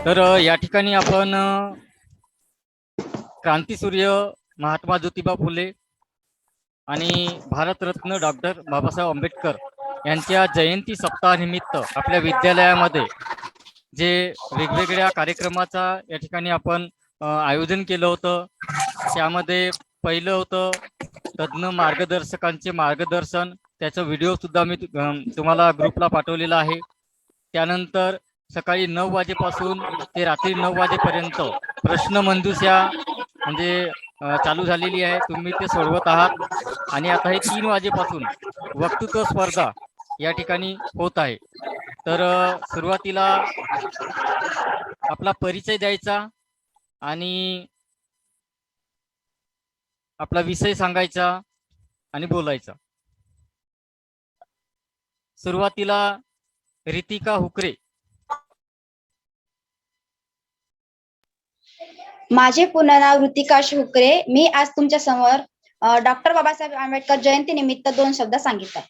तर या ठिकाणी आपण क्रांतीसूर्य महात्मा ज्योतिबा फुले आणि भारतरत्न डॉक्टर बाबासाहेब आंबेडकर यांच्या जयंती सप्ताहानिमित्त आपल्या विद्यालयामध्ये जे वेगवेगळ्या कार्यक्रमाचा या ठिकाणी आपण आयोजन केलं होतं. त्यामध्ये पहिलं होतं तज्ज्ञ मार्गदर्शकांचे मार्गदर्शन, त्याचा व्हिडिओ सुद्धा मी तुम्हाला ग्रुपला पाठवलेला आहे. त्यानंतर सकाळी 9 वाजेपासून ते रात्री 9 वाजेपर्यंत प्रश्नमंजुषा म्हणजे चालू झालेली आहे. तुम्ही ते सोडवत आहात आणि आता हे 3 वाजेपासून वक्तृत्व स्पर्धा या ठिकाणी होत आहे. तर सुरुवातीला आपला परिचय द्यायचा आणि आपला विषय सांगायचा आणि बोलायचा. सुरुवातीला रितिका हुकरे. माझे पूर्ण नाव ऋतिका हुकरे. मी आज तुमच्या समोर डॉक्टर बाबासाहेब आंबेडकर जयंती निमित्त 2 शब्द सांगितले.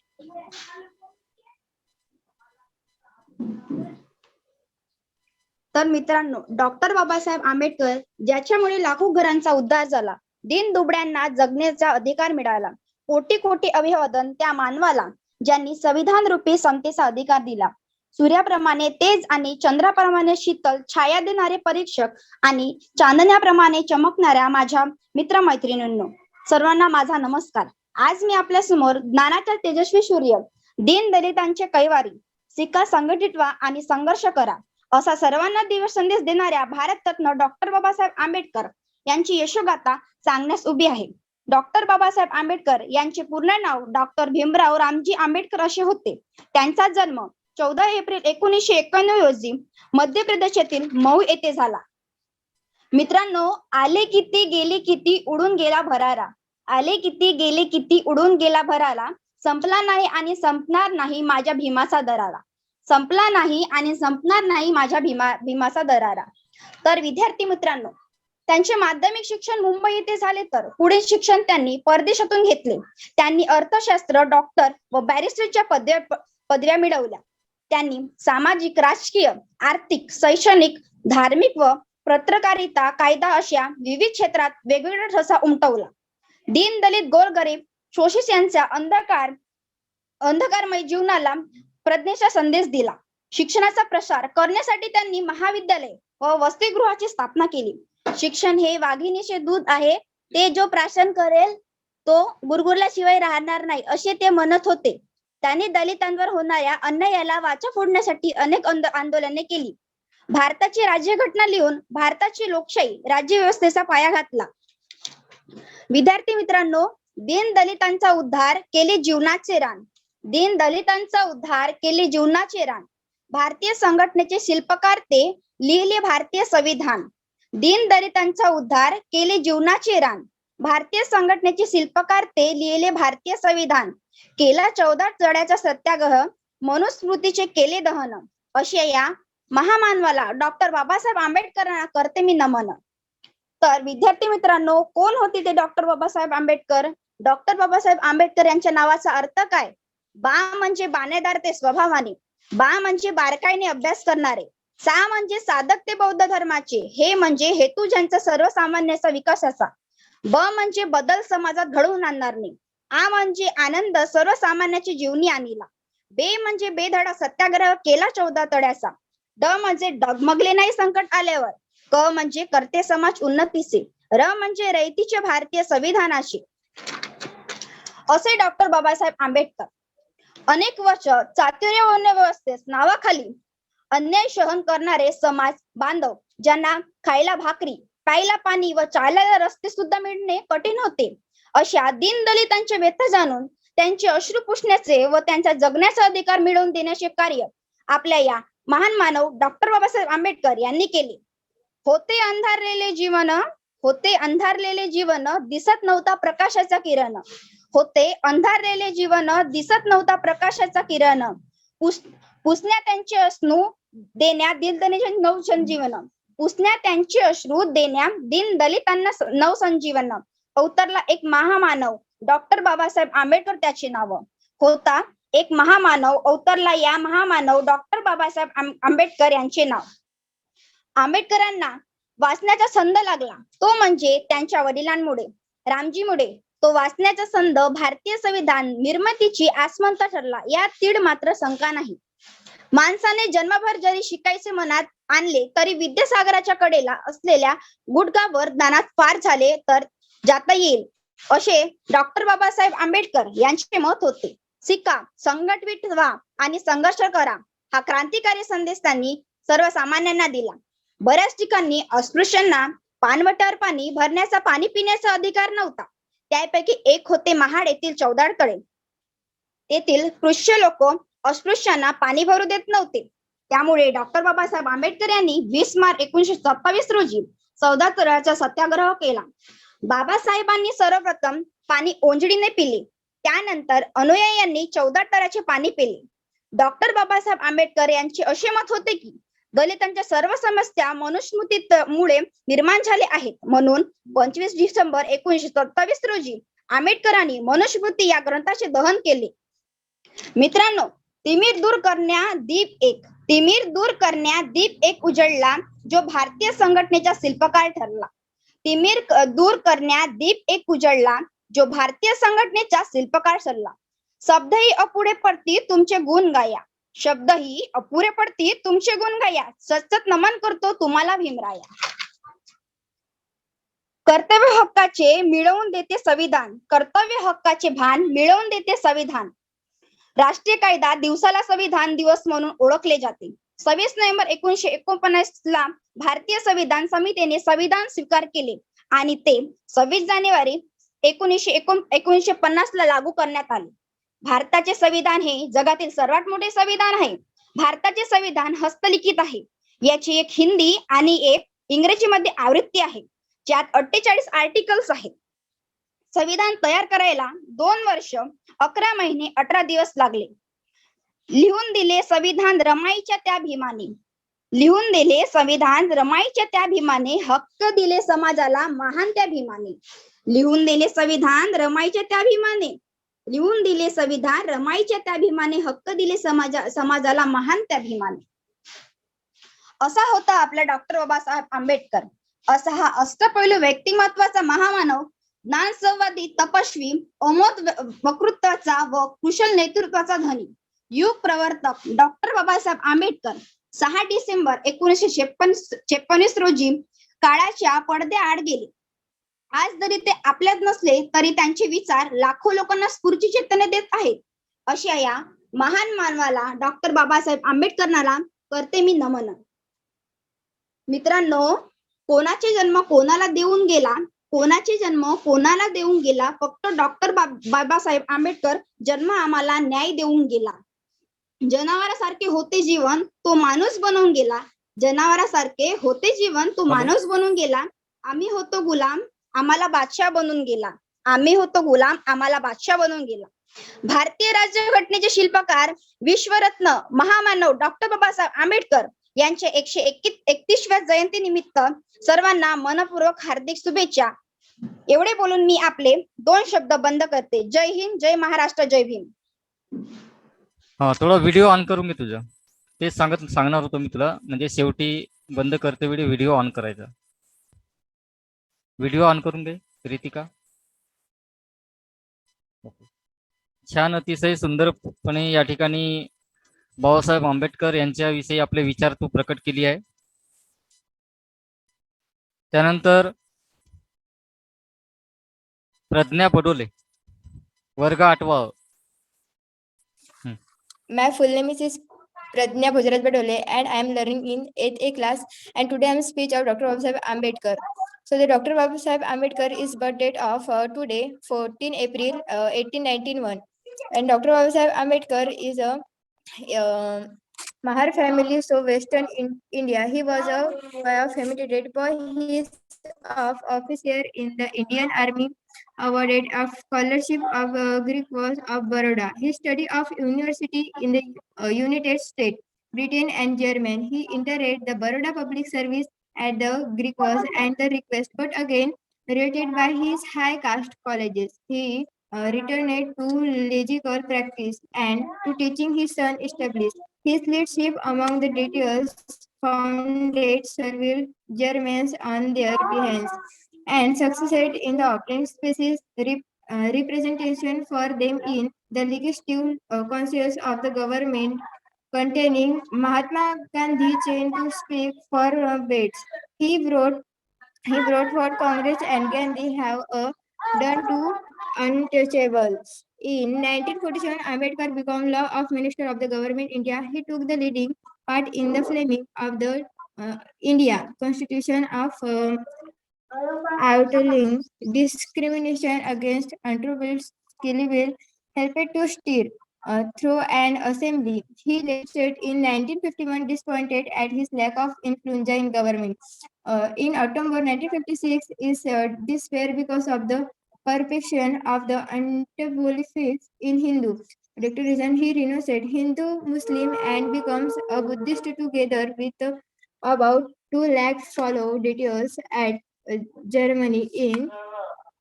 तर मित्रांनो, डॉक्टर बाबासाहेब आंबेडकर ज्याच्यामुळे लाखो घरांचा उद्धार झाला, दीन दुबळ्यांना जगण्याचा अधिकार मिळाला, कोटी कोटी अभिवादन त्या मानवाला ज्यांनी संविधान रूपी समतेचा अधिकार दिला. सूर्याप्रमाणे तेज आणि चंद्राप्रमाणे शीतल छाया देणारे परीक्षक आणि चांदण्याप्रमाणे चमकणाऱ्या माझ्या मित्रमैत्रिणींनो, सर्वांना माझा नमस्कार. आज मी आपल्या समोर ज्ञानाचा तेजस्वी सूर्य, दीन दलितांचे कैवारी, शिका, संघटित व्हा आणि संघर्ष करा असा सर्वांना दिवस संदेश देणाऱ्या भारतरत्न डॉक्टर बाबासाहेब आंबेडकर यांची यशोगाथा सांगण्यास उभी आहे. डॉक्टर बाबासाहेब आंबेडकर यांचे पूर्ण नाव डॉक्टर भीमराव रामजी आंबेडकर असे होते. त्यांचा जन्म 14 एप्रिल 1991 रोजी मध्य प्रदेशातील मऊ येथे झाला. मित्रांनो, आले किती गेले किती उडून गेला भरारा, आले किती गेले किती उडून गेला भरारा, संपला नाही आणि संपणार नाही माझ्या भीमाचा दरारा, संपला नाही आणि संपणार नाही माझ्या भीमाचा दरारा. तर विद्यार्थी मित्रांनो, त्यांचे माध्यमिक शिक्षण मुंबई येथे झाले, तर पुढील शिक्षण त्यांनी परदेशातून घेतले. त्यांनी अर्थशास्त्र, डॉक्टर व बॅरिस्टरच्या पदव्या मिळवल्या. त्यांनी सामाजिक, राजकीय, आर्थिक, शैक्षणिक, धार्मिक व पत्रकारिता, कायदा अशा विविध क्षेत्रात वेगवेगळा ठसा उमटवला. दीन दलित, गोरगरीब, शोषित यांच्या अंधकारमय जीवनाला प्रज्ञेचा संदेश दिला. शिक्षणाचा प्रसार करण्यासाठी त्यांनी महाविद्यालय व वसतिगृहाची स्थापना केली. शिक्षण हे वाघिणीचे दूध आहे, ते जो प्राशन करेल तो गुरगुरल्याशिवाय राहणार नाही असे ते म्हणत होते. त्यांनी दलितांवर होणाऱ्या अन्यायाला वाचा फोडण्यासाठी अनेक आंदोलने केली. भारताची राज्यघटना लिहून भारताची लोकशाही राज्यव्यवस्थेचा पाया घातला. विद्यार्थी मित्रांनो, दीन दलितांचा उद्धार केले जीवनाचे रान, दीन दलितांचा उद्धार केले जीवनाचे रान, भारतीय संघटनेचे शिल्पकार ते, लिहिले भारतीय संविधान. दीन दलितांचा उद्धार केले जीवनाचे रान, भारतीय संघटनेचे शिल्पकार ते, लिहिले भारतीय संविधान. केला 14 चढ्याचा सत्याग्रह, मनुस्मृतीचे केले दहन, अशा या महामानवाला डॉक्टर बाबासाहेब आंबेडकरांना करते मी नमन. तर विद्यार्थी मित्रांनो, कोण होते ते डॉक्टर बाबासाहेब आंबेडकर? डॉक्टर बाबासाहेब आंबेडकर यांच्या नावाचा अर्थ काय? बा म्हणजे बाणेदार ते स्वभावाने, बा म्हणजे बारकाईने अभ्यास करणारे, सा म्हणजे साधक ते बौद्ध धर्माचे, हे म्हणजे हेतू ज्यांचा सर्वसामान्याचा विकासाचा, ब म्हणजे बदल समाजात घडवून आणणारे, आ म्हणजे आनंद सर्वसामान्याची जीवनी आणला, बे म्हणजे बेधडा सत्याग्रह केला 14 तड्याचा, ड म्हणजे डगमगले नाही संकट आल्यावर, क म्हणजे करते समाज उन्नतीचे, र म्हणजे रयतीचे भारतीय संविधानाचे, असे डॉक्टर बाबासाहेब आंबेडकर. अनेक वर्ष चातुर्य व्यवस्थेस नावाखाली अन्याय सहन करणारे समाज बांधव, ज्यांना खायला भाकरी, प्यायला पाणी व चालायला रस्ते सुद्धा मिळणे कठीण होते, अशा दीन दलितांचे व्यथा जाणून त्यांचे अश्रू पुसण्याचे व त्यांचा जगण्याचा अधिकार मिळवून देण्याचे कार्य आपल्या या महान मानव डॉक्टर बाबासाहेब आंबेडकर यांनी केले. होते अंधारलेले जीवन, होते अंधारलेले जीवन, दिसत नव्हता प्रकाशाचा किरण, होते अंधारलेले जीवन, दिसत नव्हता प्रकाशाचा किरण, पुसण्या त्यांचे अश्रू देण्या दीन दलितांना नवसंजीवन, पुसण्या त्यांचे अश्रू देण्या दीन दलितांना नवसंजीवन. अवतरला एक महामानव डॉक्टर बाबासाहेब आंबेडकर, त्याचे नाव होता एक महामानव, अवतरला या महामानव डॉक्टर बाबासाहेब आंबेडकर यांचे नाव. आंबेडकरांना वाचण्याचा छंद लागला तो म्हणजे त्यांच्या वडिलांमुळे, रामजीमुळे. तो वाचण्याचा छंद भारतीय संविधान निर्मितीची आसमंत ठरला, यात तीड मात्र शंका नाही. माणसाने जन्मभर जरी शिकायचे मनात आणले तरी विद्यासागराच्या कडेला असलेल्या गुडघाभर ज्ञानात पार झाले तर जाता येईल, असे डॉक्टर बाबासाहेब आंबेडकर यांचे मत होते. शिका, संघटित व्हा आणि संघर्ष करा, हा क्रांतिकारी संदेश त्यांनी सर्वसामान्यांना दिला. बऱ्याच ठिकाणी अस्पृश्यांना पानवट्यावर पाणी भरण्याचा, पाणी पिण्याचा अधिकार नव्हता. त्यापैकी एक होते महाड येथील चौदाडतळे. तेथील स्पृश्य लोक अस्पृश्यांना पाणी भरू देत नव्हते. त्यामुळे डॉक्टर बाबासाहेब आंबेडकर यांनी 20 मार्च 1927 रोजी चौदाडतळ्याचा सत्याग्रह केला. बाबासाहेबांनी सर्वप्रथम पाणी ओंजळीने पिले. त्यानंतर अनुयायांनी चौदाडतळ्याचे पाणी पिले. डॉक्टर बाबासाहेब आंबेडकर यांचे असे मत होते की दलितांच्या सर्व समस्या मनुस्मृतीमुळे निर्माण झाल्या आहेत. म्हणून 25 डिसेंबर 1927 रोजी आंबेडकरांनी मनुस्मृती या ग्रंथाचे दहन केले. मित्रांनो, तिमिर दूर करण्या दीप एक उजळला, जो भारतीय संघटनेचा शिल्पकार ठरला. तिमिर दूर करण्या दीप एक उजळला, जो भारतीय संघटनेचा शिल्पकार ठरला. शब्दही अपुरे पडती तुमचे गुण गाया, शब्दही अपुरे पडती तुमचे गुण गाया. सतत नमन करतो तुम्हाला भीमराया. कर्तव्य हक्काचे मिळवून देते संविधान, कर्तव्य हक्काचे भान मिळवून देते संविधान. राष्ट्रीय कायदा दिवसाला संविधान दिवस म्हणून ओळखले जाते. 26 नोव्हेंबर 1949 ला भारतीय संविधान समितीने संविधान स्वीकार केले आणि ते 26 जानेवारी 1950 ला लागू करण्यात आले. भारताचे संविधान हे जगातील सर्वात मोठे संविधान आहे. भारताचे संविधान हस्तलिखित आहे. याची एक हिंदी आणि एक इंग्रजीमध्ये आवृत्ती आहे, ज्यात 48 आर्टिकल्स आहेत. संविधान तयार करायला 2 वर्ष 11 महिने 18 दिवस लागले. लिहून दिले संविधान रमाईच्या त्या भीमाने, लिहून दिले संविधान रमाईच्या त्या भीमाने, हक्क दिले समाजाला महान त्या भीमाने. लिहून दिले संविधान रमाईच्या त्या भीमाने, लिहून दिले संविधान रमाईच्या त्या भीमाने, हक्क दिले समाजाला महान त्या भीमाने. असा होता आपला डॉक्टर बाबासाहेब आंबेडकर. असा हा अष्टपैलू व्यक्तिमत्वाचा महामानव, ज्ञान संवादी, तपस्वी, अमोघ वक्तृत्वाचा व कुशल नेतृत्वाचा धनी, युग प्रवर्तक डॉक्टर बाबासाहेब आंबेडकर 6 डिसेंबर 1946 रोजी काळाच्या पडद्याआड गेले. आज जरी ते आपल्यात नसले तरी त्यांचे विचार लाखो लोकांना स्फूर्ती चेतना देत आहेत. अशा या महान मानवाला डॉक्टर बाबासाहेब आंबेडकरांना करते मी नमन. मित्रांनो, कोणाचे जन्म कोणाला देऊन गेला, कोणाचे जन्म कोणाला देऊन गेला, फक्त डॉक्टर बाबासाहेब आंबेडकर जन्म आम्हाला न्याय देऊन गेला. जनावरासारखे होते जीवन, तो माणूस बनवून गेला. जनावरासारखे होते जीवन, तो माणूस बनवून गेला. आम्ही होतो गुलाम, आम्हाला बादशाह बनवून गेला. आम्ही होतो गुलाम, आम्हाला बादशाह बनवून गेला. भारतीय राज्यघटनेचे शिल्पकार, विश्वरत्न महामानव डॉक्टर बाबासाहेब आंबेडकर यांच्या 131व्या जयंती निमित्त सर्वांना मनपूर्वक हार्दिक शुभेच्छा. एवढे बोलून मी आपले 2 शब्द बंद करते. जय हिंद, जय महाराष्ट्र, जय भीम. हा, थोडा व्हिडिओ ऑन करून घे तुझा. ते सांगणार होतो मी तुला, म्हणजे शेवटी बंद करते वेळी व्हिडिओ ऑन करायचा. व्हिडिओ ऑन करून घे रितिका. छान, अतिशय सुंदरपणे या ठिकाणी बाबासाहेब आंबेडकर यांच्याविषयी आपले विचार तू प्रकट केली आहे. त्यानंतर प्रज्ञा पडोले, वर्ग 8वा. My full name is Pradnya Bhojraj Badole and I am learning in 8th A class, and today I am speech of Dr. Babasaheb Ambedkar. So the Dr. Babasaheb Ambedkar is birth date of today 14 April 1891, and Dr. Babasaheb Ambedkar is a Mahar family, so Western India. He was a family boy. He is of officer in the Indian Army, awarded of scholarship of Greek was of Baroda. He studied of university in the United States, Britain and German. He entered the Baroda public service at the Greek was and the request, but again rated by his high caste colleges. He returned to legal practice and to teaching his son established his leadership among the details founded several Germans on their behalf and succeeded in the obtaining species representation for them in the legislative councils of the government containing Mahatma Gandhi chain to speak for bids. He wrote for Congress and Gandhi have done to untouchables. In 1947, Ambedkar became Law of Minister of the Government India. He took the leading part in the framing of the India Constitution of outlawing discrimination against untroubled Skillable helped to steer through an assembly. He legislated in 1951, disappointed at his lack of influence in government. In October 1956, is despair because of the perfection of the untouchable faith in Hindu. Reason he renounced Hindu, Muslim, and becomes a Buddhist together with about 2 lakh follow details at uh, Germany in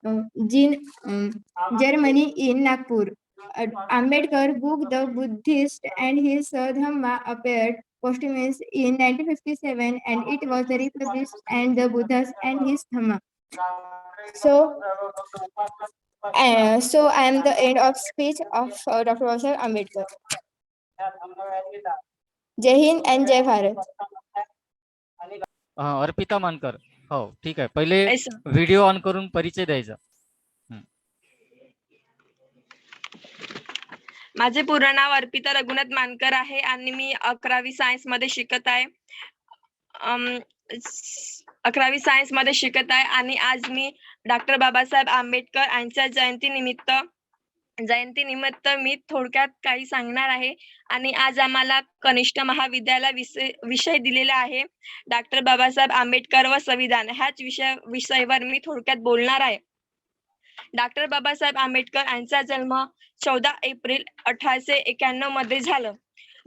uh, Jin, um, Germany in Nagpur. Ambedkar book The Buddhist and his Dhamma appeared posthumously in 1957 and it was republished and the Buddhas and his Dhamma. So, so I am the end of speech of Dr. Baba Ambedkar. Jai Hind and Jai Bharat. Arpita मानकर. हो ठीक आहे. पहिले ऐसा. Video on करून परिचय द्यायचा. माझे पूर्ण नाव अर्पिता रघुनाथ मानकर आहे आणि मी 11वी सायन्स मध्ये शिकत आहे. 11वी सायन्स मध्ये शिकत आहे आणि आज मी डॉक्टर बाबासाहेब आंबेडकर यांच्या जयंतीनिमित्त मी थोडक्यात काही सांगणार आहे आणि आज आम्हाला कनिष्ठ महाविद्यालय विषय दिलेला आहे डॉक्टर बाबासाहेब आंबेडकर व संविधान ह्याच विषयावर मी थोडक्यात बोलणार आहे. डॉक्टर बाबासाहेब आंबेडकर यांचा जन्म 14 एप्रिल 1891 मध्ये झालं.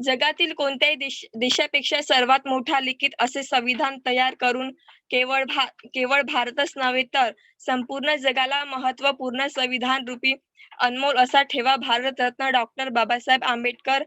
जगातील कोणत्याही देशापेक्षा सर्वात मोठा लिखित असे संविधान तयार करून केवळ भारतच नव्हे तर संपूर्ण जगाला महत्वपूर्ण संविधान रूपी अनमोल असा ठेवा भारतरत्न डॉक्टर बाबासाहेब आंबेडकर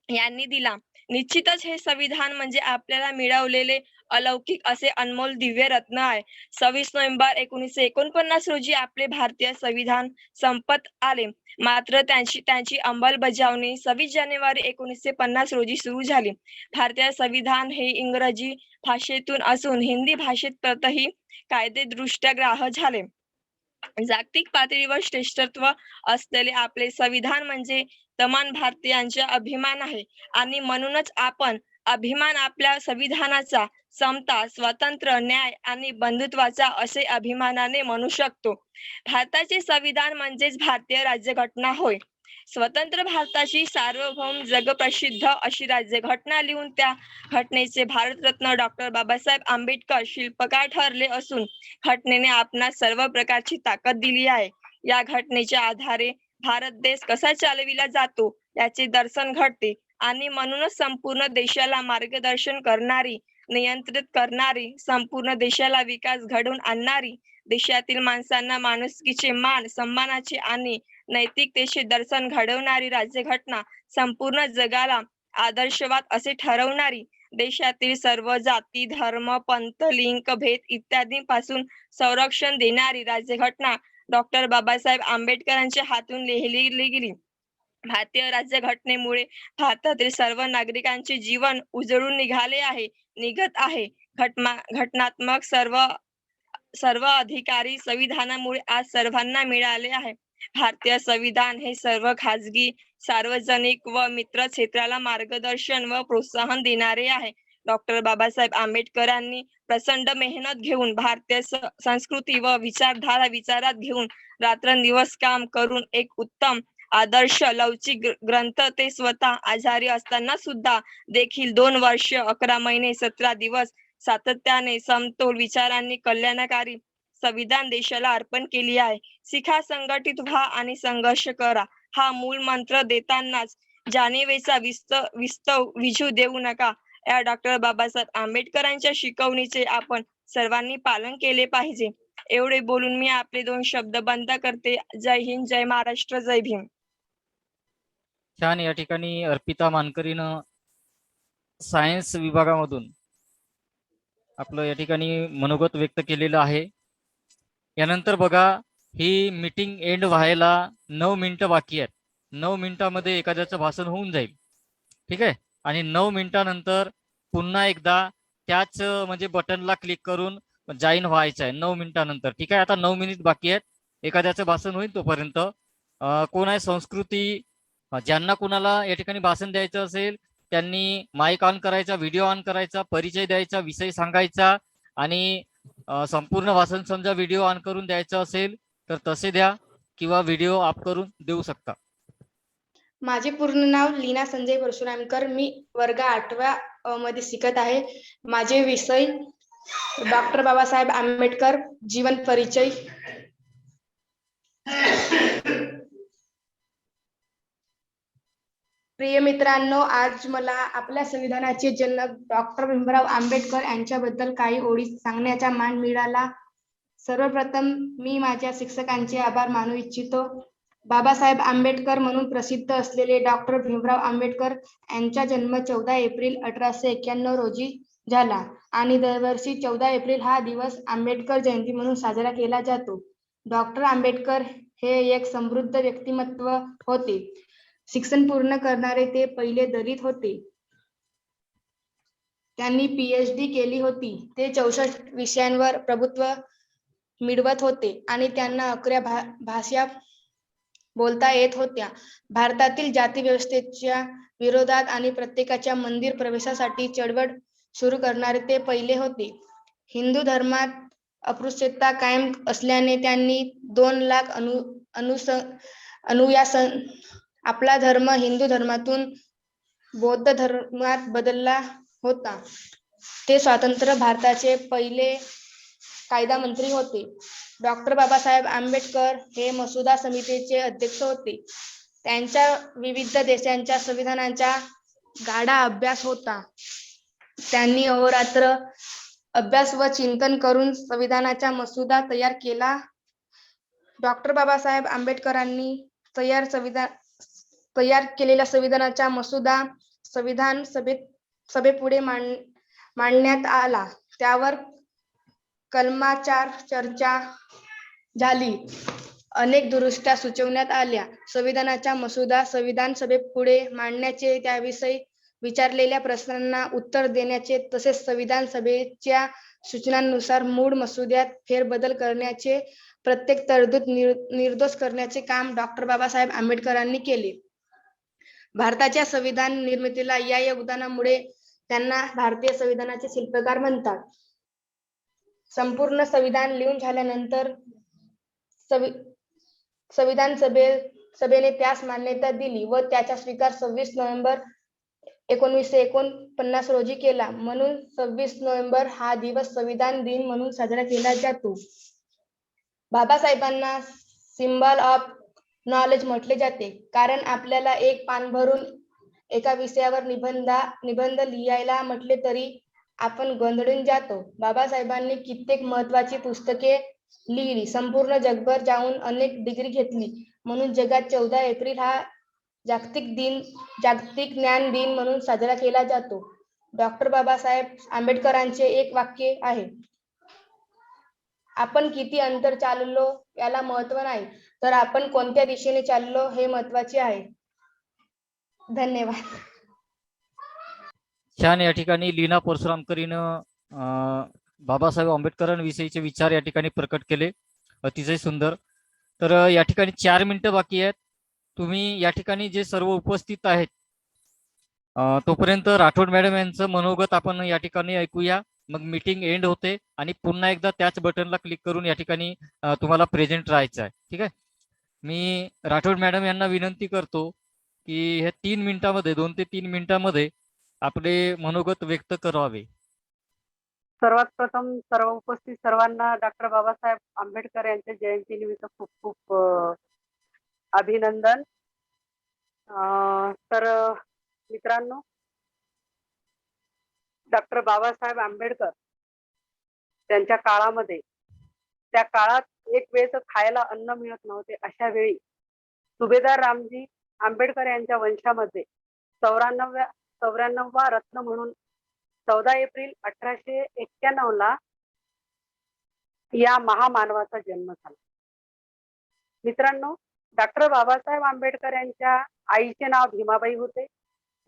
यांनी दिला. निश्चितच हे संविधान म्हणजे आपल्याला मिळवलेले अलौकिक असे अनमोल दिव्य रत्न आहे. 26 नोव्हेंबर 1949 रोजी आपले भारतीय संविधान संपत आले. मात्र त्यांची अंमलबजावणी 26 जानेवारी 1950 रोजी सुरू झाली. भारतीय संविधान हे इंग्रजी भाषेतून असून हिंदी भाषेत प्रतही कायदेदृष्ट्या ग्राह्य झाले. जागतिक पातळीवर श्रेष्ठत्व असलेले आपले संविधान म्हणजे तमाम भारतीयांचा अभिमान आहे आणि म्हणूनच आपण अभिमान आपल्या संविधानाचा समता, स्वातंत्र्य, न्याय आणि बंधुत्वाचा असे अभिमानाने म्हणू शकतो. भारताचे संविधान म्हणजेच भारतीय राज्यघटना होय. स्वतंत्र भारताची सार्वभौम जगप्रसिद्ध अशी राज्यघटना लिहून त्या घटनेचे भारतरत्न डॉक्टर बाबासाहेब आंबेडकर शिल्पकार ठरले असून घटनेने आपणास सर्व प्रकारची ताकद दिली आहे. या घटनेच्या आधारे भारत देश कसा चालविला जातो याचे दर्शन घडते आणि म्हणूनच संपूर्ण देशाला मार्गदर्शन करणारी, नियंत्रित करणारी, संपूर्ण देशाला विकास घडवून आणणारी, देशातील माणसांना माणुसकीचे मान, सन्मानाचे आणि नैतिकतेचे दर्शन घडवणारी राज्यघटना, संपूर्ण जगाला आदर्शवाद असे ठरवणारी, देशातील सर्व जाती, धर्म, पंथ, लिंग, भेद इत्यादींपासून संरक्षण देणारी राज्यघटना डॉक्टर बाबासाहेब आंबेडकरांच्या हातून लिहिली गेली. भारतीय राज्यघटनेमुळे भारतातील सर्व नागरिकांचे जीवन उजळून निघत आहे. घटनात्मक सर्व अधिकारी संविधानामुळे आज सर्वांना मिळाले आहे. भारतीय संविधान हे सर्व खाजगी, सार्वजनिक व मित्र क्षेत्राला मार्गदर्शन व प्रोत्साहन देणारे आहे. डॉक्टर बाबासाहेब आंबेडकरांनी प्रचंड मेहनत घेऊन भारतीय संस्कृती व विचारधारा विचारात घेऊन रात्रंदिवस काम करून एक उत्तम आदर्श लवचिक ग्रंथ ते स्वतः आजारी असताना सुद्धा देखील 2 वर्ष 11 महिने 17 दिवस सातत्याने समतोल विचारांनी कल्याणकारी संविधान देशाला अर्पण केली आहे. शिखा, संघटित व्हा आणि संघर्ष करा हा मूळ मंत्र देतानाच जाणीवेचा विजू देऊ नका या डॉक्टर बाबासाहेब आंबेडकरांच्या शिकवणीचे आपण सर्वांनी पालन केले पाहिजे. एवढे बोलून मी आपले 2 शब्द बंद करते. जय हिंद, जय महाराष्ट्र, जय भीम. छान. या ठिकाणी अर्पिता मानकरीनं सायन्स विभागामधून आपलं या ठिकाणी मनोगत व्यक्त केलेलं आहे. यानंतर बघा, ही मीटिंग एंड व्हायला 9 मिनिटं बाकी आहेत. 9 मिनिटामध्ये एखाद्याचं भाषण होऊन जाईल. ठीक आहे. आणि 9 मिनिटानंतर पुन्हा एकदा त्याच म्हणजे बटनला क्लिक करून जॉईन व्हायचं आहे 9 मिनिटानंतर. ठीक आहे. आता 9 मिनिट बाकी आहेत, एखाद्याचं भाषण होईल तोपर्यंत. कोण आहे संस्कृती? ज्यांना कुणाला या ठिकाणी भाषण द्यायचं असेल त्यांनी माईक ऑन करायचा, व्हिडिओ ऑन करायचा, परिचय द्यायचा, विषय सांगायचा आणि संपूर्ण भाषण समजा व्हिडिओ ऑन करून द्यायचं असेल तर तसे द्या किंवा व्हिडिओ ऑफ करून देऊ शकता. माझे पूर्ण नाव लीना संजय परशुरामकर. मी वर्ग 8व्या मध्ये शिकत आहे. माझे विषय डॉक्टर बाबासाहेब आंबेडकर जीवन परिचय. प्रिय मित्रांनो, आज मला आपल्या संविधानाचे जनक डॉक्टर भीमराव आंबेडकर यांच्याबद्दल काही ओळी सांगण्याचा मान मिळाला. सर्वप्रथम मी माझ्या शिक्षकांचे आभार मानू इच्छितो. बाबासाहेब आंबेडकर म्हणून प्रसिद्ध असलेले डॉक्टर भीमराव आंबेडकर यांचा जन्म 14 एप्रिल 1891 रोजी झाला आणि दरवर्षी 14 एप्रिल हा दिवस आंबेडकर जयंती म्हणून साजरा केला जातो. डॉक्टर आंबेडकर हे एक समृद्ध व्यक्तिमत्व होते. शिक्षण पूर्ण करणारे ते पहिले दलित होते. त्यांनी PhD केली होती. ते 64 विषयांवर प्रभुत्व मिळवत होते आणि त्यांना 11 भाषा बोलता येत होत्या. भारतातील जाती व्यवस्थेच्या विरोधात आणि प्रत्येकाच्या मंदिर प्रवेशासाठी चळवळ सुरू करणारे ते पहिले होते. हिंदू धर्मात अस्पृश्यता कायम असल्याने त्यांनी 2 लाख अनुयायांस आपला धर्म हिंदू धर्मातून बौद्ध धर्मात बदलला होता. ते स्वतंत्र भारताचे पहिले कायदा मंत्री होते. डॉक्टर बाबासाहेब आंबेडकर हे मसुदा समितीचे अध्यक्ष होते. त्यांचा विविध देशांच्या संविधानांचा गाढा अभ्यास होता. त्यांनी अहोरात्र अभ्यास व चिंतन करून संविधानाचा मसुदा तयार केला. डॉक्टर बाबासाहेब आंबेडकरांनी तयार केलेल्या संविधानाचा मसुदा संविधान सभेपुढे मांडण्यात आला. त्यावर कलमांवर चर्चा झाली. अनेक दुरुस्त्या सुचवण्यात आल्या. संविधानाचा मसुदा संविधान सभेपुढे मांडण्याचे, त्याविषयी विचारलेल्या प्रश्नांना उत्तर देण्याचे तसेच संविधान सभेच्या सूचनांनुसार मूळ मसुद्यात फेरबदल करण्याचे, प्रत्येक तरतूद निर्दोष करण्याचे काम डॉक्टर बाबासाहेब आंबेडकरांनी केले. भारताच्या संविधान निर्मितीला या योगदानामुळे त्यांना भारतीय संविधानाचे शिल्पकार म्हणतात. संपूर्ण संविधान लिहून झाल्यानंतर संविधान सभेने त्यास मान्यता दिली व त्याचा स्वीकार 26 नोव्हेंबर 1949 रोजी केला. म्हणून 26 नोव्हेंबर हा दिवस संविधान दिन म्हणून साजरा केला जातो. बाबासाहेबांना सिम्बॉल ऑफ नॉलेज म्हटले जाते, कारण आपल्याला एक पान भरून एका विषयावर निबंध लिहायला म्हटले तरी आपण गोंधळून जातो. बाबासाहेबांनी कित्येक महत्वाची पुस्तके लिहिली, संपूर्ण जगभर जाऊन अनेक डिग्री घेतली. म्हणून जगात 14 एप्रिल हा जागतिक ज्ञान दिन म्हणून साजरा केला जातो. डॉक्टर बाबासाहेब आंबेडकरांचे एक वाक्य आहे, आपण किती अंतर चाललो याला महत्व नाही, तर आपण कोणत्या दिशेने चाललो हे महत्वाचे आहे. धन्यवाद. छान. या ठिकाणी लीना परशुरामकरीनं बाबासाहेब आंबेडकरांविषयीचे विचार या ठिकाणी प्रकट केले. अतिशय सुंदर. तर या ठिकाणी 4 मिनिटं बाकी आहेत. तुम्ही या ठिकाणी जे सर्व उपस्थित आहेत तोपर्यंत राठोड मॅडम यांचं मनोगत आपण या ठिकाणी ऐकूया. मग मीटिंग एंड होते आणि पुन्हा एकदा त्याच बटनला क्लिक करून या ठिकाणी तुम्हाला प्रेझेंट राहायचं आहे. ठीक आहे. मी राठोड मॅडम यांना विनंती करतो की हे 3 मिनिटामध्ये 2 ते 3 मिनिटामध्ये आपले मनोगत व्यक्त करावे. सर्वात प्रथम सर्व उपस्थित सर्वांना डॉक्टर बाबासाहेब आंबेडकर यांच्या जयंतीनिमित्त खूप खूप अभिनंदन. तर मित्रांनो, डॉक्टर बाबासाहेब आंबेडकर त्यांच्या काळामध्ये, त्या काळात एक वेळचं खायला अन्न मिळत नव्हते. अशा वेळी सुभेदार रामजी आंबेडकर यांच्या वंशामध्ये 94व्या 94वा रत्न म्हणून 14 एप्रिल 1891 या महामानवाचा जन्म झाला. मित्रांनो, डॉक्टर बाबासाहेब आंबेडकर यांच्या आईचे नाव भीमाबाई होते.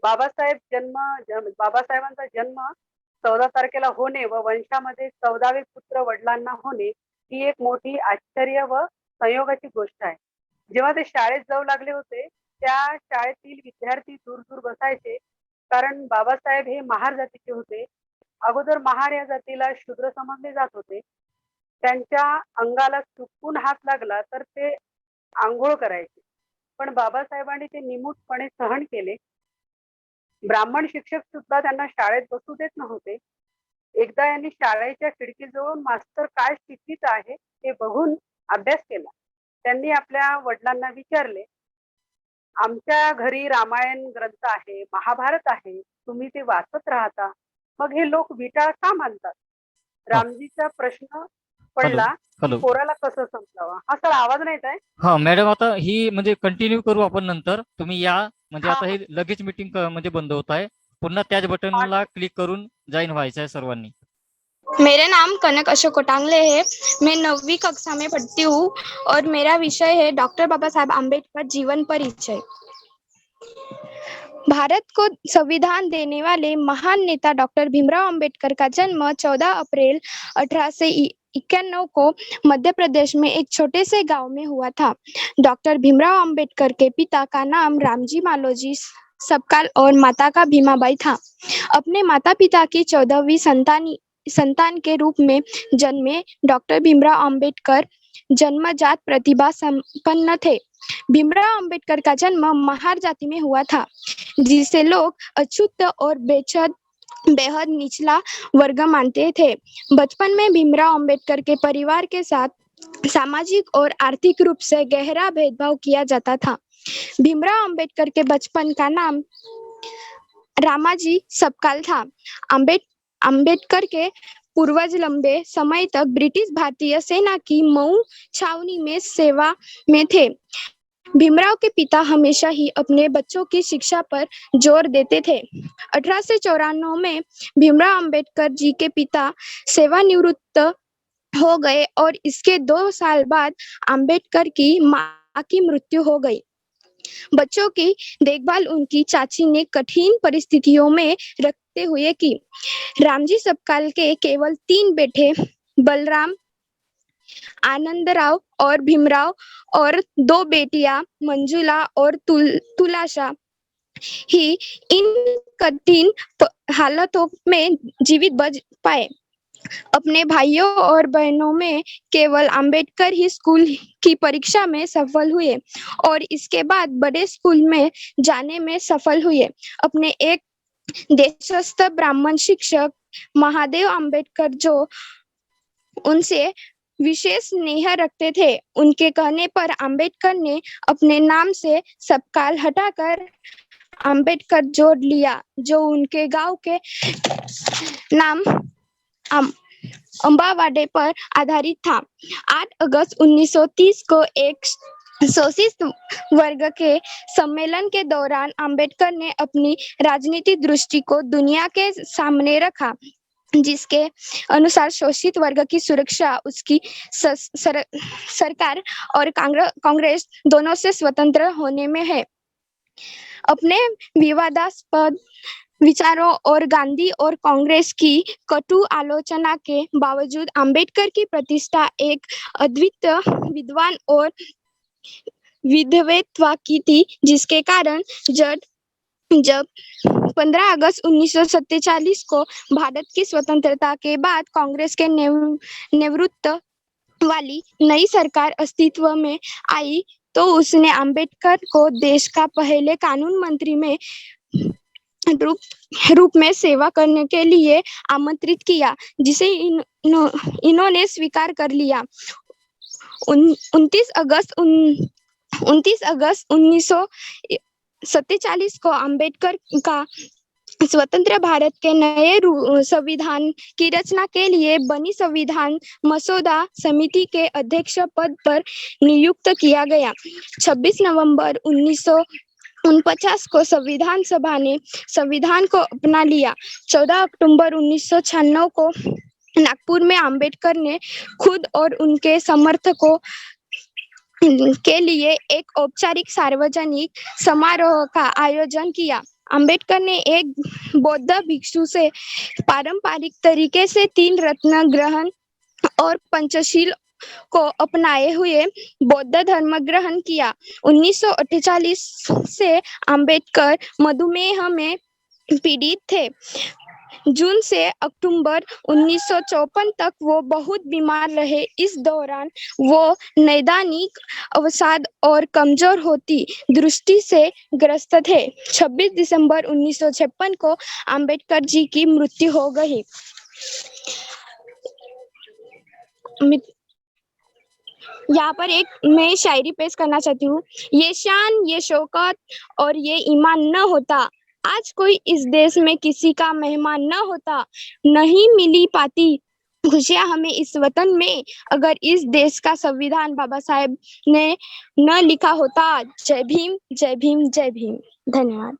बाबासाहेबांचा जन्म 14 तारखेला होणे व वंशामध्ये 14वे पुत्र वडिलांना होणे ही एक मोठी आश्चर्य व संयोगाची गोष्ट आहे. जेव्हा ते शाळेत जाऊ लागले होते, त्या शाळेतील विद्यार्थी दूर दूर बसायचे, कारण बाबासाहेब हे महार जातीचे होते. अगोदर महार या जातीला शूद्र समजले जात होते. त्यांच्या अंगाला चुकून हात लागला तर ते आंघोळ करायचे, पण बाबासाहेबांनी ते निमूटपणे सहन केले. ब्राह्मण शिक्षक सुद्धा त्यांना शाळेत बसू देत नव्हते. एकदा यांनी शाळेच्या खिडकीजवळून मास्तर काय शिकवीत आहे हे बघून अभ्यास केला. त्यांनी आपल्या वडिलांना विचारले, आमच्या घरी रामायण ग्रंथ आहे, महाभारत आहे, तुम्ही ते वाचत राहता, मग हे लोक विटाळ का मानतात? रामजीचा प्रश्न पडला, हॅलो. पोराला कसं समजावं? हा सर आवाज नाही येत आहे? हा मॅडम, आता ही म्हणजे कंटिन्यू करू आपण नंतर. तुम्ही या, म्हणजे हा, आता हे लगेच मीटिंग म्हणजे बंद होत आहे. पुन्हा त्याच बटनला क्लिक करून जॉइन व्हायचं आहे सर्वांनी. मेरा नाम कनक अशोक कोटांगले है। मैं 9वीं कक्षा में पढ़ती हूँ और मेरा विषय है डॉक्टर बाबा साहब आम्बेडकर जीवन परिचय। भारत को संविधान देने वाले महान नेता डॉक्टर भीमराव अंबेडकर का जन्म 14 अप्रैल 1891 को मध्य प्रदेश में एक छोटे से गांव में हुआ था। डॉक्टर भीमराव अंबेडकर के पिता का नाम रामजी मालोजी सबकाल और माता का भीमाबाई था। अपने माता पिता की 14वीं संतान के रूप में जन्मे डॉक्टर भीमराव अंबेडकर जन्मजात प्रतिभा संपन्न थे। भीमराव अंबेडकर का जन्म महार जाति में हुआ था, जिसे लोग अछूत और बेहद निचला वर्ग मानते थे। बचपन में भीमराव अंबेडकर के परिवार के साथ सामाजिक और आर्थिक रूप से गहरा भेदभाव किया जाता था। भीमराव अंबेडकर के बचपन का नाम रामाजी सबकाल था। अंबेडकर के पूर्वज लंबे समय तक ब्रिटिश भारतीय सेना की मऊ छावनी में सेवा में थे। भीमराव के पिता हमेशा ही अपने बच्चों की शिक्षा पर जोर देते थे। 1894 में भीमराव अंबेडकर जी के पिता सेवानिवृत्त हो गए और इसके 2 साल बाद अंबेडकर की मां की मृत्यु हो गई। बच्चों की देखभाल उनकी चाची ने कठिन परिस्थितियों में रखते हुए की। रामजी सबकाल के केवल 3 बेटे बलराम, आनंदराव और भीमराव और 2 बेटियां मंजुला और तुलाशा ही इन कठिन हालातों में जीवित बच पाए। अपने भाइयों और बहनों में केवल अंबेडकर ही स्कूल की परीक्षा में सफल हुए और इसके बाद बड़े स्कूल में जाने में सफल हुए। अपने एक देशस्थ ब्राह्मण शिक्षक महादेव अंबेडकर जो उनसे विशेष स्नेह रखते थे, उनके कहने पर अंबेडकर ने अपने नाम से सबकाल हटाकर अंबेडकर जोड़ लिया, जो उनके गांव के नाम अम्बावाड़े पर आधारित था। 8 अगस्त 1930 को एक शोषित वर्ग के सम्मेलन के दौरान अंबेडकर ने अपनी राजनीतिक दृष्टि को दुनिया के सामने रखा, जिसके अनुसार शोषित वर्ग की सुरक्षा उसकी सरकार और कांग्रेस दोनों से स्वतंत्र होने में है। अपने विवादास्पद विचारों और गांधी और कांग्रेस की कटु आलोचना के बावजूद अंबेडकर की प्रतिष्ठा एक अद्वितीय विद्वान और विधवेत्व की थी, जिसके कारण जब 15 अगस्त 1947 को भारत की स्वतंत्रता के बाद कांग्रेस के नेतृत्व वाली नई सरकार अस्तित्व में आई, तो उसने अंबेडकर को देश का पहले कानून मंत्री में रूप में सेवा करने के लिए आमंत्रित किया, जिसे इन्होंने स्वीकार कर लिया। 29 अगस्त 1947 को अंबेडकर का स्वतंत्र भारत के नए संविधान की रचना के लिए बनी संविधान मसौदा समिति के अध्यक्ष पद पर नियुक्त किया गया। 26 नवंबर 49 को संविधान सभा ने संविधान को अपना लिया। 14 अक्टूबर 1996 को नागपुर में अंबेडकर ने खुद और उनके समर्थकों के लिए एक औपचारिक सार्वजनिक समारोह का आयोजन किया। अंबेडकर ने एक बौद्ध भिक्षु से पारंपरिक तरीके से 3 रत्न ग्रहण और पंचशील को अपनाए हुए बौद्ध धर्म ग्रहण किया। 1948 से अंबेडकर मधुमेह में पीड़ित थे। जून से अक्टूबर 1954 तक वो बहुत बीमार रहे। इस दौरान वो नैदानिक अवसाद और कमजोर होती दृष्टि से ग्रस्त थे। 26 दिसंबर 1956 को अंबेडकर जी की मृत्यु हो गई। यहाँ पर एक मैं शायरी पेश करना चाहती हूँ। ये शान, ये शौकत और ये ईमान न होता, आज कोई इस देश में किसी का मेहमान न होता। नहीं मिली पाती खुशियां हमें इस वतन में, अगर इस देश का संविधान बाबा साहेब ने न लिखा होता। जय भीम, जय भीम, जय भीम। धन्यवाद।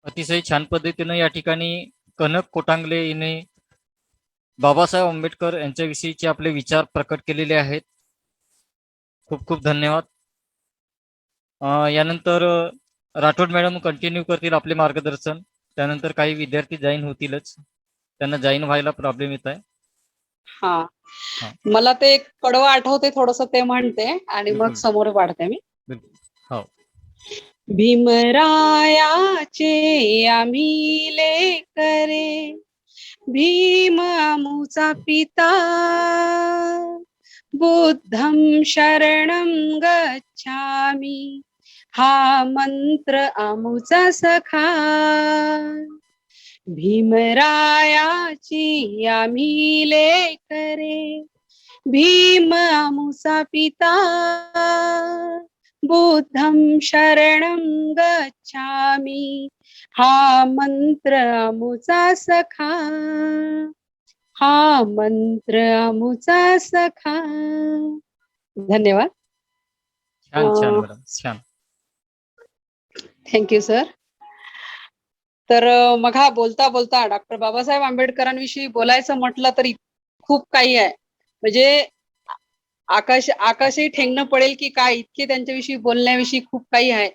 अतिशय छान पद्धतीने या ठिकाणी कनक कोटांगले हिने बाबासाहेब आंबेडकर यांच्याविषयीचे आपले विचार प्रकट केलेले आहेत. खूप खूप धन्यवाद. यानंतर राठोड मॅडम कंटिन्यू करतील आपले मार्गदर्शन. त्यानंतर काही विद्यार्थी जॉईन होतीलच, त्यांना जॉईन व्हायला प्रॉब्लेम येत आहे. हा, हा. मला ते एक कडवं आठवते थोडस, ते म्हणते आणि मग बिलकुल. समोर वाढते मी. हो. भीमरायाचे आम्ही लेकरे, भीम आमुचा पिता, बुद्धं शरणं गच्छामि, हा मंत्र आमुचा सखा. भीमरायाची आम्ही लेकरे, भीम आमुचा पिता, बुद्धं शरणं गच्छामि, हा मंत्र आमुचा सखा, हा मंत्र आमुचा सखा. धन्यवाद. छान छान मॅडम, छान. Thank you sir. तर मग हा बोलता बोलता डॉक्टर बाबासाहेब आंबेडकरांविषयी बोलायचं म्हटलं तरी खूप काही आहे. म्हणजे आकाशही ठेंगणं पडेल की काय, इतके त्यांच्याविषयी बोलण्याविषयी खूप काही आहे.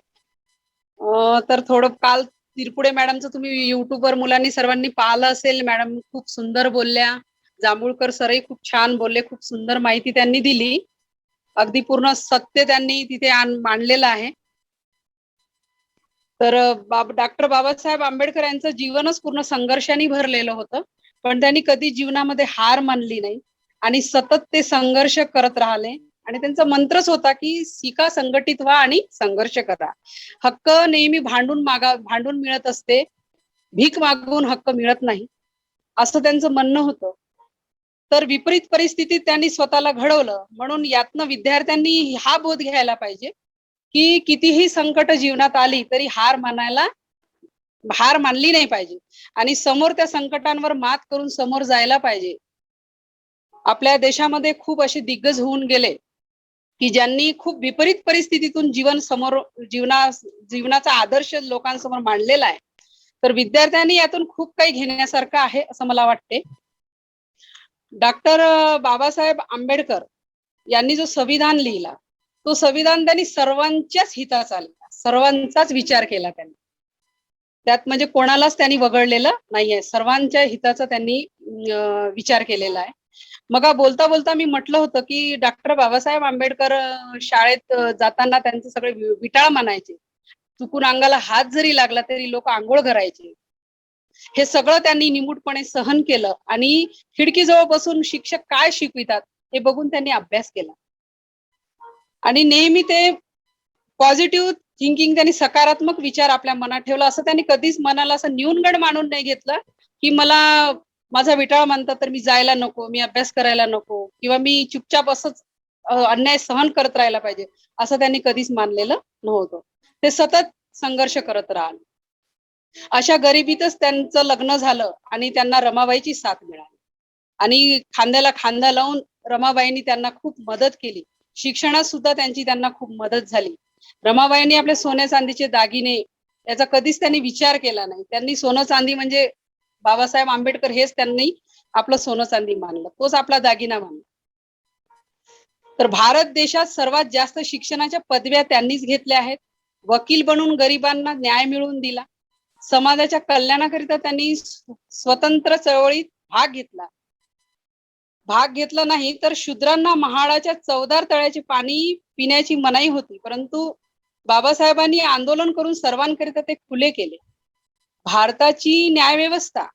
तर थोडं काल तिरपुडे मॅडमचं तुम्ही युट्यूबवर मुलांनी सर्वांनी पाहिलं असेल. मॅडम खूप सुंदर बोलल्या. जांभूळकर सरही खूप छान बोलले. खूप सुंदर माहिती त्यांनी दिली. अगदी पूर्ण सत्य त्यांनी तिथे मांडलेलं आहे. तर डॉक्टर बाबासाहेब आंबेडकर यांचं जीवनच पूर्ण संघर्षाने भरलेलं होतं, पण त्यांनी कधी जीवनामध्ये हार मानली नाही आणि सतत ते संघर्ष करत राहिले. आणि त्यांचा मंत्रच होता की शिका, संघटित व्हा आणि संघर्ष करा. हक्क नेहमी भांडून मिळत असते, भीक मागून हक्क मिळत नाही, असं त्यांचं म्हणणं होतं. तर विपरीत परिस्थितीत त्यांनी स्वतःला घडवलं. म्हणून यातनं विद्यार्थ्यांनी हा बोध घ्यायला पाहिजे की कितीही संकट जीवनात आली तरी हार मानली नाही पाहिजे आणि समोर त्या संकटांवर मात करून समोर जायला पाहिजे. आपल्या देशामध्ये खूप असे दिग्गज होऊन गेले की ज्यांनी खूप विपरीत परिस्थितीतून जीवनाचा आदर्श लोकांसमोर मांडलेला आहे. तर विद्यार्थ्यांनी यातून खूप काही घेण्यासारखं आहे असं मला वाटते. डॉक्टर बाबासाहेब आंबेडकर यांनी जो संविधान लिहिला, तो संविधान त्यांनी सर्वांच्याच हिताचा लिहिला, सर्वांचाच विचार केला त्यांनी. त्यात म्हणजे कोणालाच त्यांनी वगळलेलं नाहीये, सर्वांच्या हिताचा त्यांनी विचार केलेला आहे. मग बोलता बोलता मी म्हटलं होतं की डॉक्टर बाबासाहेब आंबेडकर शाळेत जाताना त्यांचं सगळे विटाळ म्हणायचे. चुकून अंगाला हात जरी लागला तरी लोक आंघोळ करायचे. हे सगळं त्यांनी निमूटपणे सहन केलं आणि खिडकीजवळ बसून शिक्षक काय शिकवितात हे बघून त्यांनी अभ्यास केला. आणि नेहमी ते पॉझिटिव्ह थिंकिंग, त्यांनी सकारात्मक विचार आपल्या मनात ठेवला. असं त्यांनी कधीच मनाला असं न्यूनगंड मानून नाही घेतलं की मला माझा विटाळ म्हणतात तर मी जायला नको, मी अभ्यास करायला नको, किंवा मी चुपचाप असंच अन्याय सहन करत राहायला पाहिजे, असं त्यांनी कधीच मानलेलं नव्हतं. ते सतत संघर्ष करत राहिले. अशा गरिबीतच त्यांचं लग्न झालं आणि त्यांना रमाबाईची साथ मिळाली आणि खांद्याला खांदा लावून रमाबाईंनी त्यांना खूप मदत केली. शिक्षणात सुद्धा त्यांना खूप मदत झाली. रमाबाईंनी आपले सोन्या चांदीचे दागिने याचा कधीच त्यांनी विचार केला नाही. त्यांनी सोनं चांदी म्हणजे बाबासाहेब आंबेडकर हेच त्यांनी आपलं सोनं चांदी मानलं, तोच आपला दागिना मानला. तर भारत देशात सर्वात जास्त शिक्षणाच्या पदव्या त्यांनीच घेतल्या आहेत. वकील बनून गरिबांना न्याय मिळवून दिला. समाजाच्या कल्याणाकरिता त्यांनी स्वतंत्र चळवळीत भाग घेतला नाही तर शूद्रांना महाडाच्या 14 तळ्याचे पाणी पिण्याची मनाई होती, परंतु बाबासाहेबांनी आंदोलन करून सर्वांकरिता ते खुले केले. भारताची न्यायव्यवस्था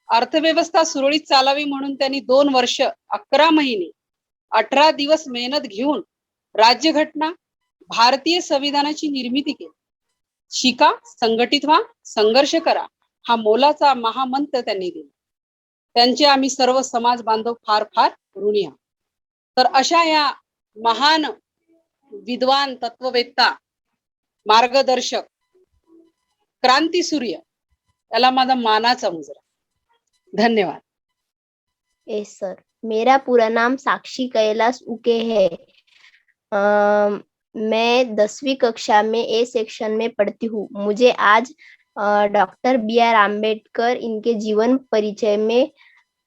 अर्थव्यवस्था सुरळीत चालावी म्हणून त्यांनी 2 वर्ष 11 महिने 18 दिवस मेहनत घेऊन राज्यघटना भारतीय संविधानाची निर्मिती केली. शिका, संघटित व्हा, संघर्ष करा हा मोलाचा महामंत्र त्यांनी दिला. त्यांचे आम्ही सर्व समाज बांधव फार फार ऋणी आहोत. तर अशा या महान विद्वान, तत्ववेत्ता, मार्गदर्शक, क्रांतीसूर्य याला माझा मानाचा मुजरा. धन्यवाद. यस सर, मेरा पूरा नाम साक्षी कैलाश उके है। मैं 10वीं कक्षा में ए सेक्शन में पढ़ती हूँ। मुझे आज डॉक्टर BR आम्बेडकर इनके जीवन परिचय में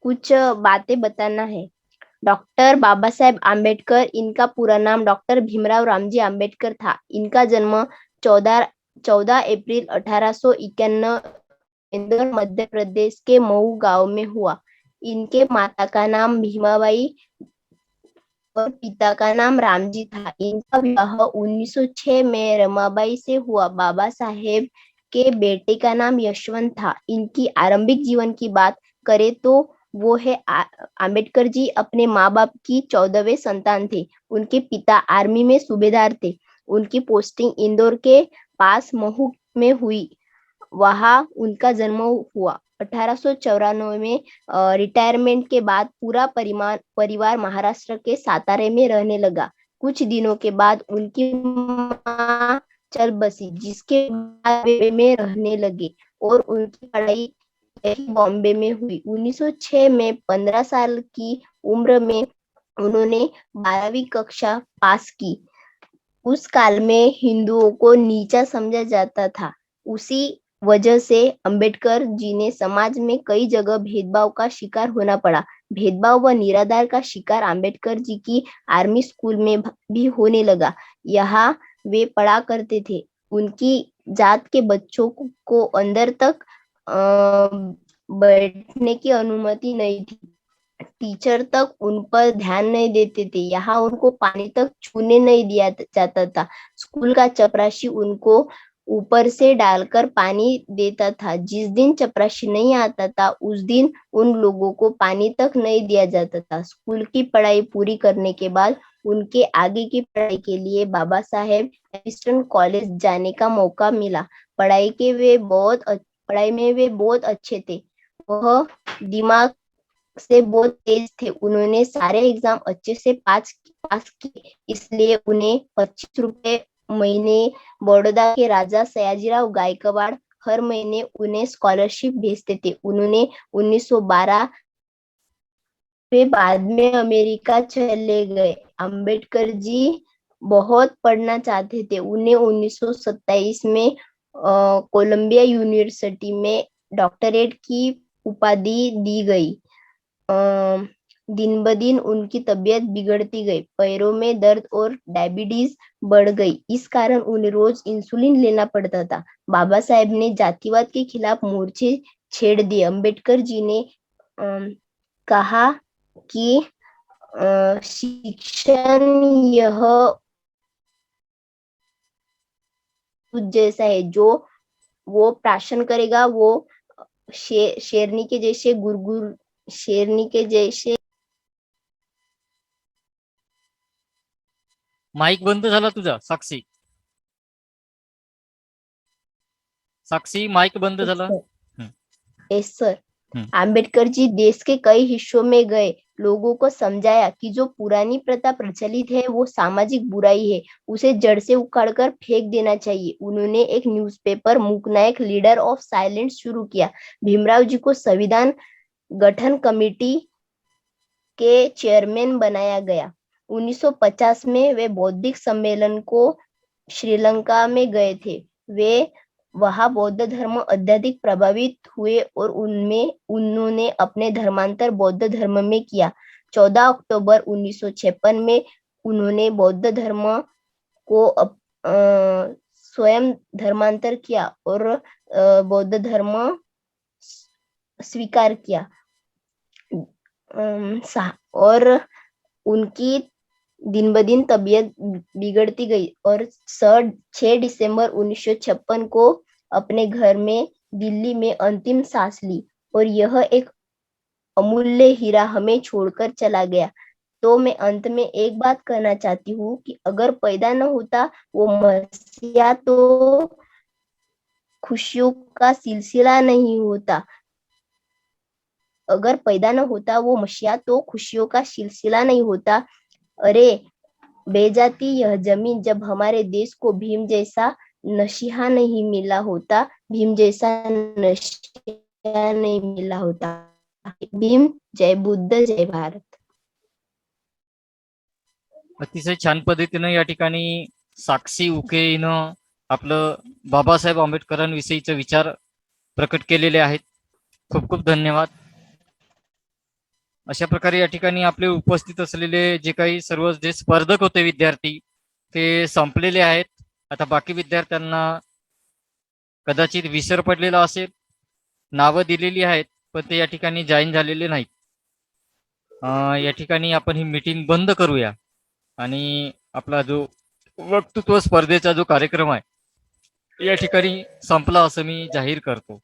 कुछ बातें बताना है। डॉक्टर बाबा साहेब आम्बेडकर, इनका पूरा नाम डॉक्टर भीमराव रामजी आम्बेडकर था। इनका जन्म 14 अप्रैल 1891 इंदौर मध्य प्रदेश के मऊ गांव में हुआ। इनके माता का नाम भीमाबाई और पिता का नाम रामजी था। इनका विवाह 1906 में रमाबाई से हुआ। बाबा साहेब के बेटे का नाम यशवंत था। इनकी आरंभिक जीवन की बात करें तो वो है आम्बेडकर जी अपने माँ बाप की 14वें संतान थे। उनके पिता आर्मी में सूबेदार थे। उनकी पोस्टिंग इंदौर के पास महू में हुई। वहां उनका जन्म हुआ। 1894 में रिटायरमेंट के बाद पूरा परिवार महाराष्ट्र के सातारे में रहने लगा। कुछ दिनों के बाद उनकी मां चल बसी, जिसके बाद वे में रहने लगे और उनकी पढ़ाई बॉम्बे में हुई। 1906 में 15 साल की उम्र में उन्होंने 12वीं कक्षा पास की। उस काल में हिंदुओं को नीचा समझा जाता था। उसी वजह से अंबेडकर जी ने समाज में कई जगह भेदभाव का शिकार होना पड़ा। भेदभाव व निराधार का शिकार अंबेडकर जी की आर्मी स्कूल में भी होने लगा। यहाँ वे पढ़ा करते थे। उनकी जात के बच्चों को अंदर तक बैठने की अनुमति नहीं थी। टीचर तक उन पर ध्यान नहीं देते थे। यहाँ उनको पानी तक छूने नहीं दिया जाता था। स्कूल का चपरासी उनको ऊपर से डालकर पानी देता था। जिस दिन चपरासी नहीं आता था उस दिन उन लोगों को पानी तक नहीं दिया जाता था। स्कूल की पढ़ाई पूरी करने के बाद उनके आगे की पढ़ाई के लिए बाबा साहेब एविस्टन कॉलेज जाने का मौका मिला। पढ़ाई में वे बहुत अच्छे थे। वह दिमाग से बहुत तेज थे। उन्होंने सारे एग्जाम अच्छे से पास किए, इसलिए उन्हें 25 रुपए महीने बड़ौदा के राजा सयाजीराव गायकवाड़ हर महीने उन्हें स्कॉलरशिप भेजते थे। उन्होंने 1912 में बाद में अमेरिका चले गए। अंबेडकर जी बहुत पढ़ना चाहते थे। उन्हें 1927 में कोलंबिया यूनिवर्सिटी में डॉक्टरेट की उपाधि दी गई। दिन ब दिन उनकी तबीयत बिगड़ती गई। पैरों में दर्द और डायबिटीज बढ़ गई। इस कारण उन्हें रोज इंसुलिन लेना पड़ता था। बाबा साहेब ने जातिवाद के खिलाफ मोर्चे छेड़ दिए। अंबेडकर जी ने कहा कि शिक्षण यह जैसा है, जो वो प्राशन करेगा वो शेरनी के जैसे शेरनी के जैसे। माईक बंद झाला तुझा साक्षी. माईक बंद झाला. Yes sir. आम्बेडकर जी देश के कई हिस्सों में गए, लोगों को समझाया कि जो पुरानी प्रथा प्रचलित है वो सामाजिक बुराई है, उसे जड़ से उखाड़कर फेंक देना चाहिए। उन्होंने एक newspaper Mooknayak leader of silence शुरू किया। भीमराव जी को संविधान गठन कमेटी के चेयरमैन बनाया गया। 1950 में वे बौद्धिक सम्मेलन को श्रीलंका में गए थे। वे वहां बौद्ध धर्म अत्यधिक प्रभावित हुए और उनमें उन्होंने अपने धर्मांतर बौद्ध धर्म में किया। 14 अक्टूबर 1956 में उन्होंने बौद्ध धर्म को स्वयं धर्मांतर किया और बौद्ध धर्म स्वीकार किया। और उनकी दिन ब दिन तबीयत बिगड़ती गई और 6 दिसंबर 1956 को अपने घर में दिल्ली में अंतिम सांस ली और यह एक अमूल्य हीरा हमें छोड़कर चला गया। तो मैं अंत में एक बात कहना चाहती हूँ कि अगर पैदा न होता वो मसीहा तो खुशियों का सिलसिला नहीं होता। अगर पैदा न होता वो मसीहा तो खुशियों का सिलसिला नहीं होता। अरे बेजाती यह जमीन जब हमारे देश को भीम जैसा नशीहा नहीं मिला होता, भीम जैसा नशीहा नहीं मिला होता। भीम, जय बुद्ध, जय भारत। अतिशय छान पद्धतीनं या ठिकाणी साक्षी उके हिनं आपलं बाबासाहेब आंबेडकरांविषयीचे विचार प्रकट केलेले आहेत. खूप खूप धन्यवाद. अशा प्रकारे या ठिकाणी आपले उपस्थित असलेले जे काही सर्व जे स्पर्धक होते विद्यार्थी ते संपलेले आहेत. आता बाकी विद्यार्थ्यांना कदाचित विसर पडलेला असेल, नावं दिलेली आहेत पण ते या ठिकाणी जॉईन झालेले नाहीत. या ठिकाणी आपण ही मीटिंग बंद करूया आणि आपला जो वक्तृत्व स्पर्धेचा जो कार्यक्रम आहे या ठिकाणी संपला असं मी जाहीर करतो.